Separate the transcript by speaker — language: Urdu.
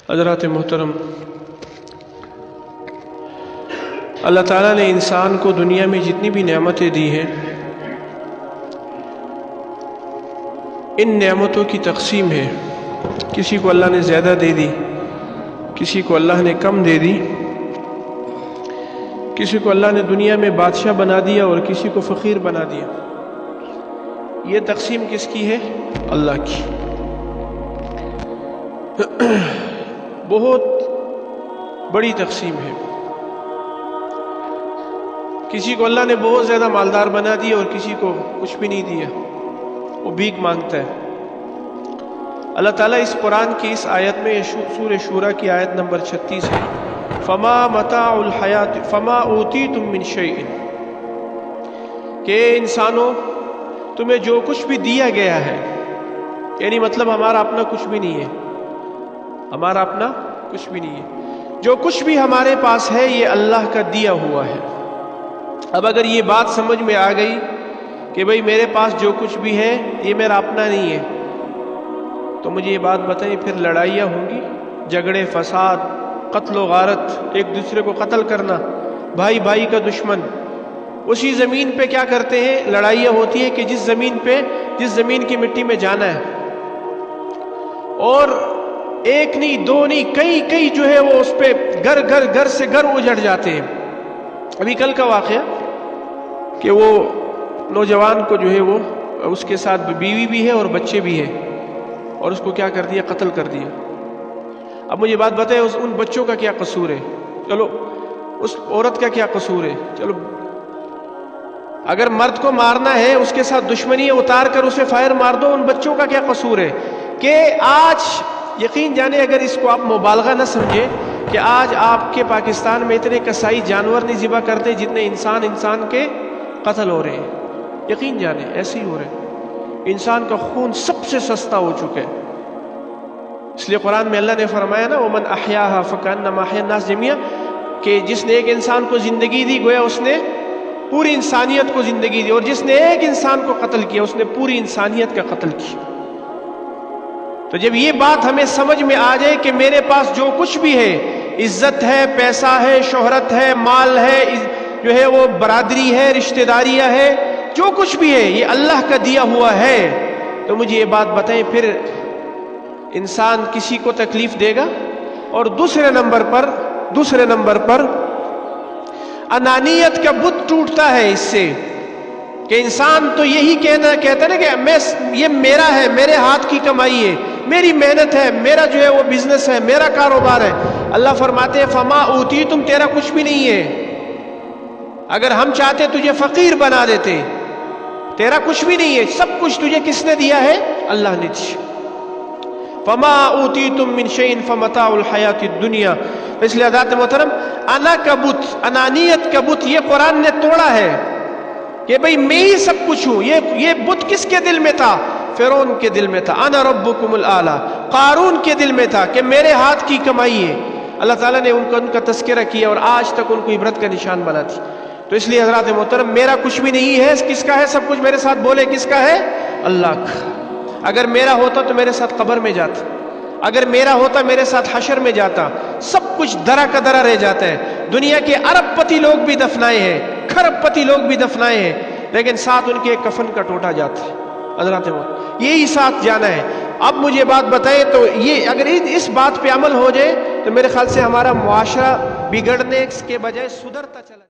Speaker 1: حضرات محترم، اللہ تعالیٰ نے انسان کو دنیا میں جتنی بھی نعمتیں دی ہیں، ان نعمتوں کی تقسیم ہے۔ کسی کو اللہ نے زیادہ دے دی، کسی کو اللہ نے کم دے دی، کسی کو اللہ نے دنیا میں بادشاہ بنا دیا اور کسی کو فقیر بنا دیا۔ یہ تقسیم کس کی ہے؟ اللہ کی۔ بہت بڑی تقسیم ہے۔ کسی کو اللہ نے بہت زیادہ مالدار بنا دیا اور کسی کو کچھ بھی نہیں دیا، وہ بھیک مانگتا ہے۔ اللہ تعالیٰ اس قرآن کی اس آیت میں، سورہ شورى کی آیت نمبر 36 ہے، فما متاع الحیات فما اوتیتم من شیء، کہ انسانوں تمہیں جو کچھ بھی دیا گیا ہے، یعنی مطلب ہمارا اپنا کچھ بھی نہیں ہے، ہمارا اپنا کچھ بھی نہیں ہے، جو کچھ بھی ہمارے پاس ہے یہ اللہ کا دیا ہوا ہے۔ اب اگر یہ بات سمجھ میں آ گئی کہ بھئی میرے پاس جو کچھ بھی ہے یہ میرا اپنا نہیں ہے، تو مجھے یہ بات بتائیں، پھر لڑائیاں ہوں گی، جھگڑے، فساد، قتل و غارت، ایک دوسرے کو قتل کرنا، بھائی بھائی کا دشمن۔ اسی زمین پہ کیا کرتے ہیں؟ لڑائیاں ہوتی ہیں کہ جس زمین کی مٹی میں جانا ہے، اور ایک نہیں، دو نہیں، کئی جو ہے وہ اس پہ گھر سے گھر اجڑ جاتے ہیں۔ ابھی کل کا واقعہ کہ وہ نوجوان کو جو ہے وہ اس کے ساتھ بیوی بھی ہے اور بچے بھی ہیں، اور اس کو کیا کر دیا؟ قتل کر دیا۔ اب مجھے بات بتائیں، ان بچوں کا کیا قصور ہے؟ چلو اس عورت کا کیا قصور ہے؟ چلو اگر مرد کو مارنا ہے، اس کے ساتھ دشمنی اتار کر اسے فائر مار دو، ان بچوں کا کیا قصور ہے؟ کہ آج یقین جانے، اگر اس کو آپ مبالغہ نہ سمجھے، کہ آج آپ کے پاکستان میں اتنے کسائی جانور نہیں ذبح کرتے جتنے انسان کے قتل ہو رہے ہیں۔ یقین جانے ایسے ہی ہو رہے ہیں۔ انسان کا خون سب سے سستا ہو چکا ہے۔ اس لیے قرآن میں اللہ نے فرمایا نا، وَمَنْ أَحْيَاهَا فَكَأَنَّمَا أَحْيَا النَّاسَ جَمِيعًا، کہ جس نے ایک انسان کو زندگی دی گویا اس نے پوری انسانیت کو زندگی دی، اور جس نے ایک انسان کو قتل کیا اس نے پوری انسانیت کا قتل کیا۔ تو جب یہ بات ہمیں سمجھ میں آ جائے کہ میرے پاس جو کچھ بھی ہے، عزت ہے، پیسہ ہے، شہرت ہے، مال ہے، جو ہے وہ برادری ہے، رشتہ داریاں ہے، جو کچھ بھی ہے یہ اللہ کا دیا ہوا ہے، تو مجھے یہ بات بتائیں، پھر انسان کسی کو تکلیف دے گا؟ اور دوسرے نمبر پر انانیت کا بت ٹوٹتا ہے اس سے، کہ انسان تو یہی کہتا ہے نا کہ یہ میرا ہے، میرے ہاتھ کی کمائی ہے، میری محنت ہے، میرا جو ہے وہ بزنس ہے، میرا کاروبار ہے۔ اللہ فرماتے ہیں فما اوتیتم، تیرا کچھ بھی نہیں ہے۔ اگر ہم چاہتے تجھے فقیر بنا دیتے، تیرا کچھ بھی نہیں ہے، سب کچھ تجھے کس نے دیا ہے؟ اللہ نے دیا۔ فما اوتیتم من شیء فمتاع الحیات الدنیا۔ اس لیے حضرات محترم، انا کا بت، انانیت کا بت، یہ قرآن نے توڑا ہے کہ بھئی میں ہی سب کچھ ہوں۔ یہ بت کس کے دل میں تھا؟ فرعون کے دل میں تھا، انا ربکم الاعلی۔ قارون کے دل میں تھا کہ میرے ہاتھ کی کمائی ہے۔ اللہ تعالیٰ نے ان کا تذکرہ کیا اور آج تک ان کو عبرت کا نشان بنا دی۔ تو اس لیے حضرات محترم، میرا کچھ بھی نہیں ہے، کس کا ہے سب کچھ؟ میرے ساتھ بولے، کس کا ہے؟ اللہ کا۔ اگر میرا ہوتا تو میرے ساتھ قبر میں جاتا، اگر میرا ہوتا میرے ساتھ حشر میں جاتا، سب کچھ درا کا درا رہ جاتا ہے۔ دنیا کے ارب پتی لوگ بھی دفنائے ہیں، کھرب پتی لوگ بھی دفنائے ہیں، لیکن ساتھ ان کے ایک کفن کا ٹوٹا جاتا ہے۔ حضرات یہی ساتھ جانا ہے۔ اب مجھے بات بتائیں، تو یہ اگر اس بات پہ عمل ہو جائے تو میرے خیال سے ہمارا معاشرہ بگڑنے کے بجائے سدھرتا چلا